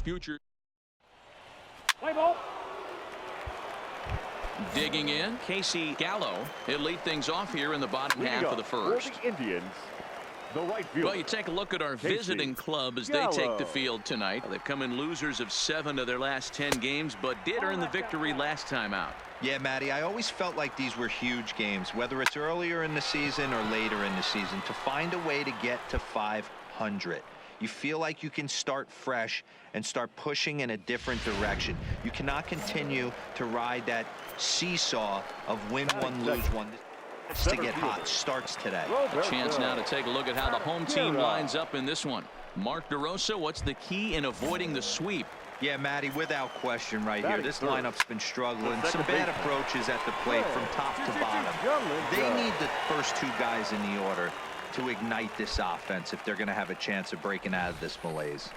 future. Play ball. Digging in, Casey Gallo. He'll lead things off here in the bottom half of the first. For the Indians, the right fielder. Well, you take a look at our visiting club as they take the field tonight. They've come in losers of 7 of their last 10 games, but did earn the victory last time out. Yeah, Matty, I always felt like these were huge games, whether it's earlier in the season or later in the season, to find a way to get to 500. You feel like you can start fresh and start pushing in a different direction. You cannot continue to ride that seesaw of win one, lose one. To get hot starts today. A chance now to take a look at how the home team lines up in this one. Mark DeRosa, what's the key in avoiding the sweep? Yeah, Matty, without question right here. This lineup's been struggling. Some bad approaches at the plate from top to bottom. They need the first 2 guys in the order to ignite this offense if they're going to have a chance of breaking out of this malaise.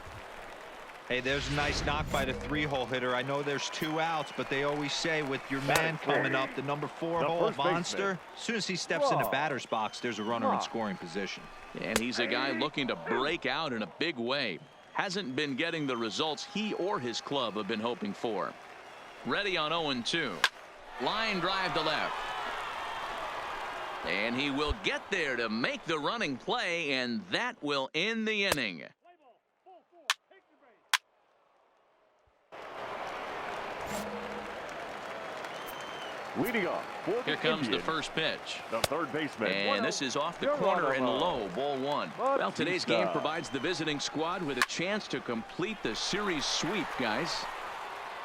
Hey, there's a nice knock by the 3-hole hitter. I know there's 2 outs, but they always say with your man coming up, the number 4-hole monster, as soon as he steps in the batter's box, there's a runner in scoring position. And he's a guy looking to break out in a big way. Hasn't been getting the results he or his club have been hoping for. Ready on 0-2. Line drive to left. And he will get there to make the running play, and that will end the inning. Leading off. Here comes the first pitch. The third baseman. And this is off the corner and low, ball 1. Well, today's game provides the visiting squad with a chance to complete the series sweep, guys.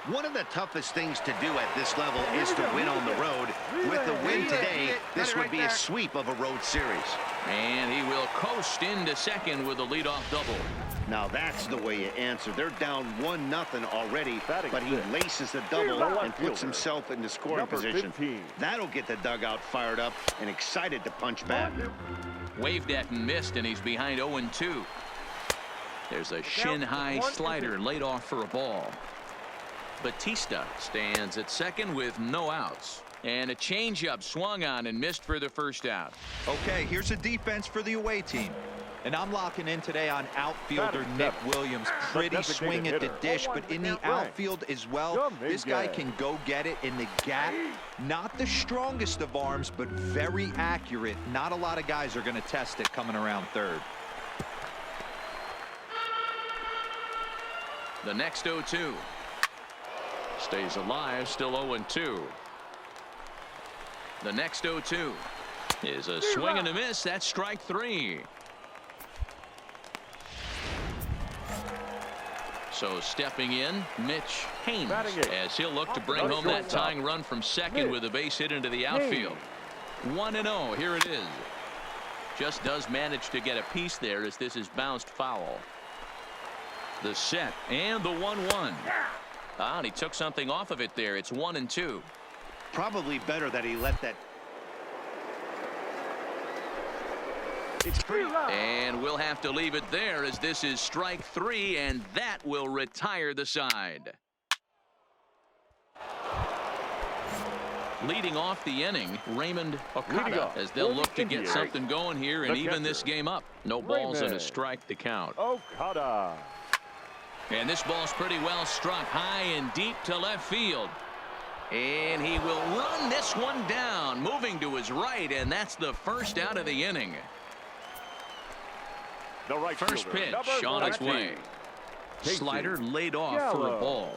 One of the toughest things to do at this level is to win on the road. With the win today, this would be a sweep of a road series. And he will coast into second with a leadoff double. Now that's the way you answer. They're down 1-0 already, but he laces the double and puts himself in the scoring position. That'll get the dugout fired up and excited to punch back. Waved at and missed, and he's behind 0-2. There's a shin-high slider laid off for a ball. Batista stands at second with no outs. And a changeup swung on and missed for the first out. Okay, here's a defense for the away team. And I'm locking in today on outfielder Nick Williams. Pretty swing at the dish, but in the outfield as well, this guy can go get it in the gap. Not the strongest of arms, but very accurate. Not a lot of guys are going to test it coming around third. The next 0-2. Stays alive, still 0-2. The next 0-2 is a swing and a miss. That's strike 3. So stepping in, Mitch Haynes, as he'll look to bring home that tying run from second with a base hit into the outfield. 1-0, here it is. Just does manage to get a piece there as this is bounced foul. The set and the 1-1. And he took something off of it there. It's 1-2. Probably better that he let that. And we'll have to leave it there as this is strike 3, and that will retire the side. Leading off the inning, Raymond Okada, as they'll look to get something going here and even this game up. No balls and a strike to count. Okada. And this ball's pretty well struck high and deep to left field. And he will run this one down, moving to his right, and that's the first out of the inning. First pitch on its way. Slider laid off for a ball.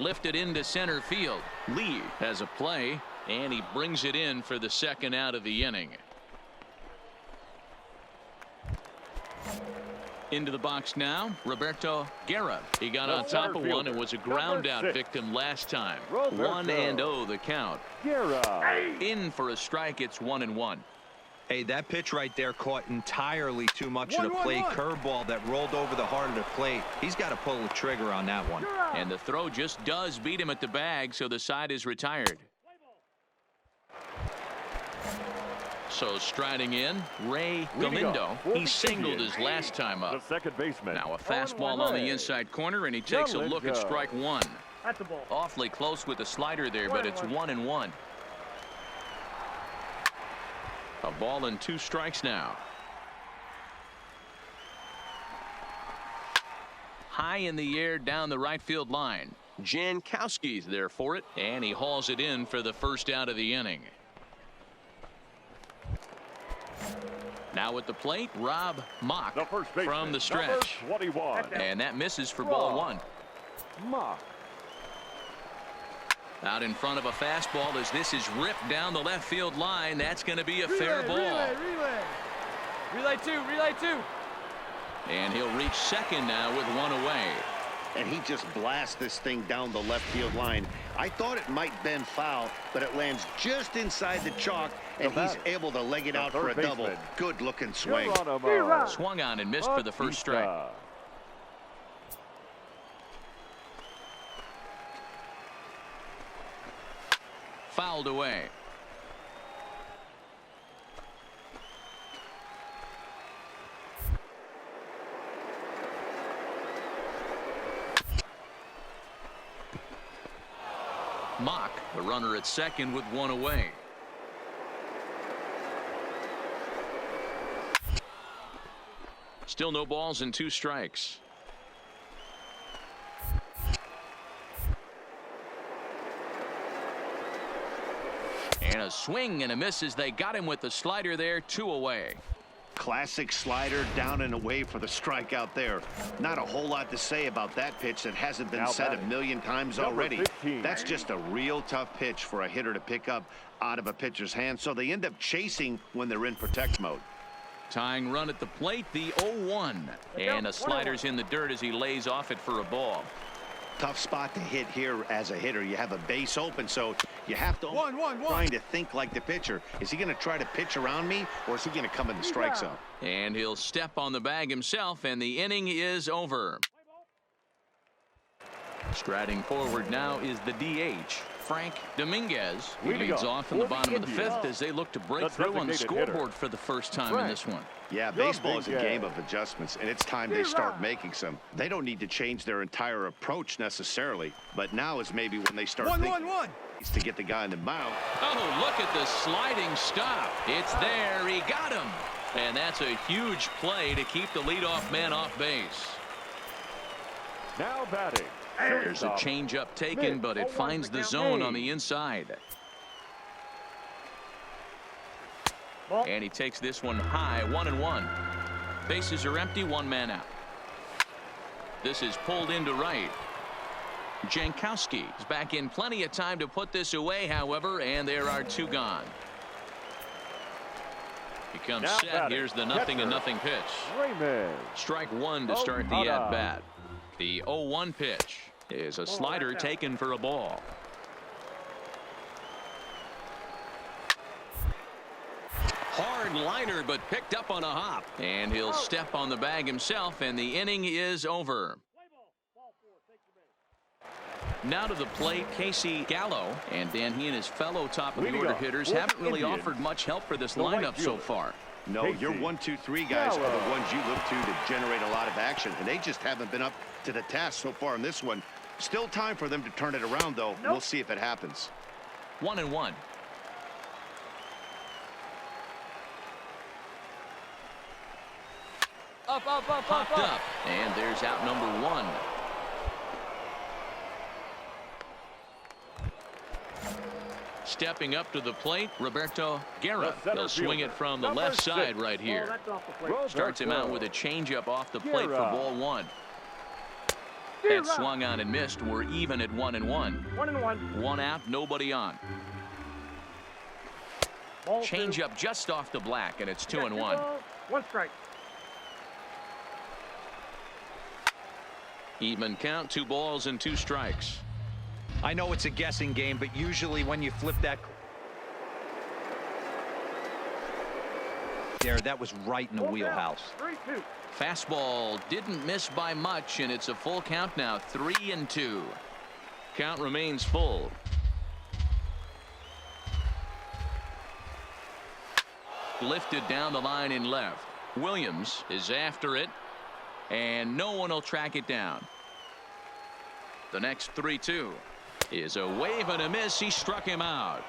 Lifted into center field. Lee has a play, and he brings it in for the second out of the inning. Into the box now, Roberto Guerra. He got on top of one and was a ground out victim last time. 1-0 the count. In for a strike, it's 1-1. Hey, that pitch right there caught entirely too much of the plate. Curveball that rolled over the heart of the plate. He's got to pull the trigger on that one. And the throw just does beat him at the bag, so the side is retired. So striding in, Ray Galindo. He singled his last time up. The second baseman. Now a fastball on the inside corner, and he takes a look at strike 1. Awfully close with the slider there, but it's 1-1. A ball and 2 strikes now. high in the air down the right field line. Jankowski's there for it, and he hauls it in for the first out of the inning. Now at the plate, Rob Mock from the stretch. 21. And that misses for ball one. Mock. Out in front of a fastball as this is ripped down the left field line. That's going to be a fair ball. Relay two. And he'll reach second now with one away. And he just blasts this thing down the left field line. I thought it might bend foul, but it lands just inside the chalk, and he's able to leg it out for a double. Good looking swing. Swung on and missed for the first strike. Fouled away. Mock, the runner at second with one away. Still no balls and two strikes. And a swing and a miss as they got him with the slider there, two away. Classic slider down and away for the strikeout there. Not a whole lot to say about that pitch that hasn't been said a million times already. That's just a real tough pitch for a hitter to pick up out of a pitcher's hand, so they end up chasing when they're in protect mode. Tying run at the plate, the 0-1. And a slider's in the dirt as he lays off it for a ball. Tough spot to hit here as a hitter. You have a base open, so you have to trying to think like the pitcher. Is he going to try to pitch around me, or is he going to come in the strike zone? And he'll step on the bag himself, and the inning is over. Striding forward now is the DH, Frank Dominguez. He leads off in the bottom of the fifth as they look to break through on the scoreboard for the first time in this one. Yeah, baseball is a game of adjustments, and it's time they start making some. They don't need to change their entire approach necessarily, but now is maybe when they start thinking to get the guy in the mound. Oh, look at the sliding stop. It's there. He got him. And that's a huge play to keep the leadoff man off base. Now batting. There's a changeup taken, but it finds the zone on the inside. And he takes this one high, 1-1. Bases are empty, one man out. This is pulled into right. Jankowski is back in plenty of time to put this away, however, and there are two gone. He comes set. Here's the 0-0 pitch. Strike one to start the at-bat. The 0-1 pitch is a slider taken for a ball. Hard liner, but picked up on a hop. And he'll step on the bag himself, and the inning is over. Now to the plate, Casey Gallo. And Dan, he and his fellow top-of-the-order hitters haven't really offered much help for this lineup so far. No, your 1, 2, 3 guys are the ones you look to generate a lot of action, and they just haven't been up to the task so far in this one. Still time for them to turn it around, though. We'll see if it happens. 1-1. Popped up, and there's out number one. Stepping up to the plate, Roberto Guerra. He'll swing it from the left side right here. Starts him out with a changeup off the plate for ball one. That swung on and missed. We're even at 1-1. One out, nobody on. Changeup just off the black, and it's 2-1. One strike. Even count, 2 balls and 2 strikes. I know it's a guessing game, but usually when you flip that there, that was right in the wheelhouse. 3-2. Fastball didn't miss by much, and it's a full count now, 3-2. Count remains full. Lifted down the line in left. Williams is after it, and no one will track it down. The next 3-2 is a wave and a miss. He struck him out.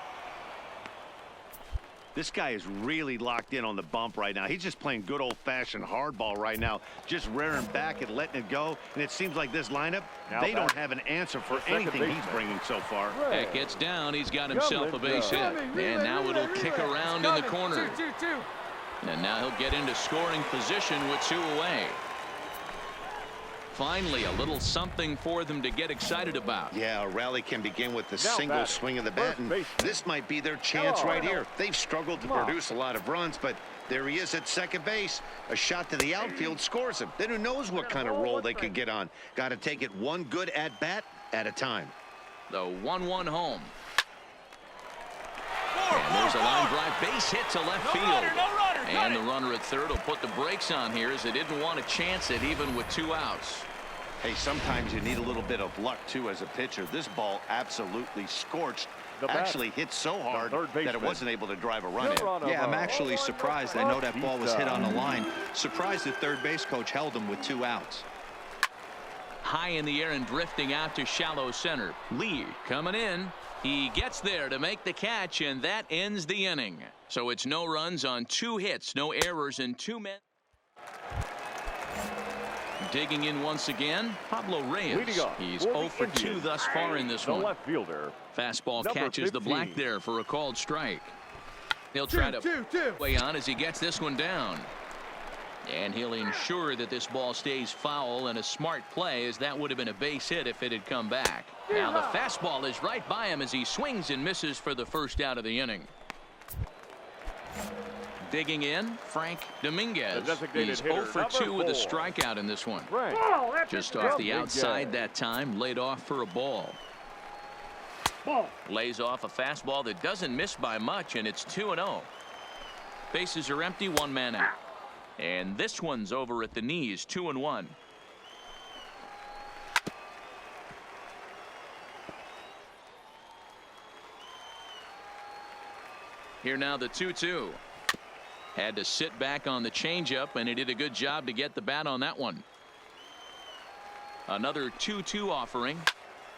This guy is really locked in on the bump right now. He's just playing good old-fashioned hardball right now, just rearing back and letting it go. And it seems like this lineup, they don't have an answer for anything he's bringing so far. It gets down. He's got himself a base hit. And now it'll kick around in the corner. And now he'll get into scoring position with 2 away. Finally, a little something for them to get excited about. Yeah, a rally can begin with the single swing of the bat, and this might be their chance right here. They've struggled to produce a lot of runs, but there he is at second base. A shot to the outfield scores him. Then who knows what kind of roll they could get on. Got to take it one good at-bat at a time. The 1-1 home. And there's a line drive base hit to left field. And the runner at third will put the brakes on here as they didn't want to chance it even with 2 outs. Hey, sometimes you need a little bit of luck, too, as a pitcher. This ball absolutely scorched. Actually hit so hard that it wasn't able to drive a run in. Yeah, I'm actually surprised. I know that ball was hit on the line. Surprised the third base coach held him with 2 outs. High in the air and drifting out to shallow center. Lee coming in. He gets there to make the catch, and that ends the inning. So it's no runs on 2 hits, no errors, and 2 men. Digging in once again, Pablo Reyes. He's 0 for 2 thus far in this one. Left fielder. Fastball catches the black there for a called strike. He'll try to play on as he gets this one down. And he'll ensure that this ball stays foul, and a smart play, as that would have been a base hit if it had come back. Now the fastball is right by him as he swings and misses for the first out of the inning. Digging in, Frank Dominguez. He's 0 for 2 with a strikeout in this one. Just off the outside that time, laid off for a ball. Lays off a fastball that doesn't miss by much, and it's 2-0. Bases are empty, 1 man out. And this one's over at the knees, 2-1. Here now the 2-2. Had to sit back on the changeup, and he did a good job to get the bat on that one. Another 2-2 offering,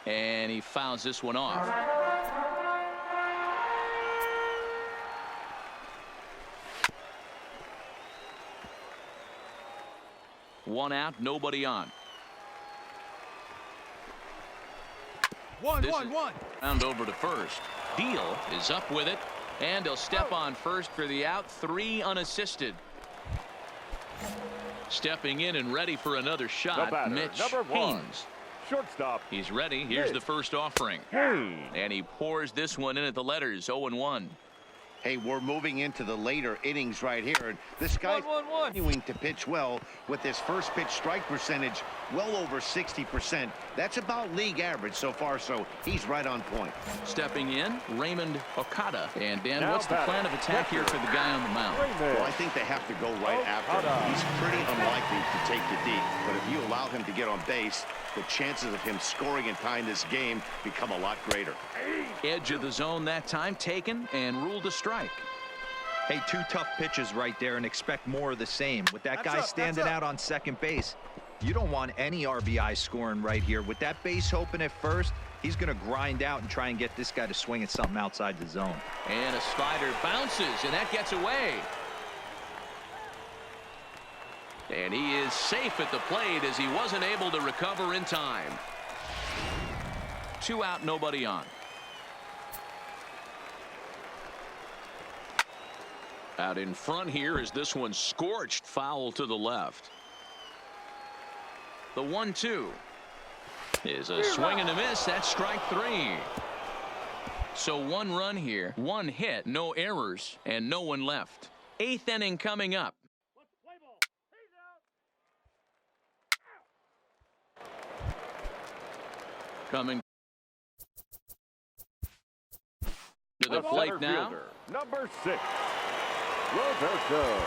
and he fouls this one off. One out, nobody on. One. Round over to first. Deal is up with it, and he'll step on first for the out. 3 unassisted. Stepping in and ready for another shot, Mitch Haynes. Shortstop. He's ready. Here's the first offering. And he pours this one in at the letters, 0-1. Hey, we're moving into the later innings right here, and this guy's continuing to pitch well with his first pitch strike percentage well over 60%. That's about league average so far, so he's right on point. Stepping in, Raymond Okada. And Dan, what's the plan of attack here for the guy on the mound? Well, I think they have to go right after him. He's pretty unlikely to take the deep, but if you allow him to get on base, the chances of him scoring and tying this game become a lot greater. Edge of the zone that time taken and ruled a strike. Hey, 2 tough pitches right there, and expect more of the same. With that guy standing out on second base, you don't want any RBI scoring right here. With that base open at first, he's going to grind out and try and get this guy to swing at something outside the zone. And a slider bounces, and that gets away. And he is safe at the plate as he wasn't able to recover in time. 2 out, nobody on. Out in front here is this one scorched foul to the left. The 1-2 is a swing and a miss. That's strike 3. So 1 run here, 1 hit, no errors, and no one left. 8th inning coming up. Coming to the plate now. Number 6. Roberto.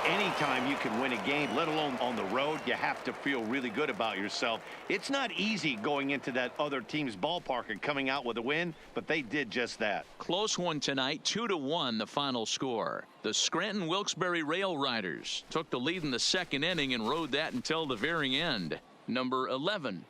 Anytime you can win a game, let alone on the road, you have to feel really good about yourself. It's not easy going into that other team's ballpark and coming out with a win, but they did just that. Close one tonight, 2-1 the final score. The Scranton Wilkes-Barre Rail Riders took the lead in the 2nd inning and rode that until the very end. Number 11.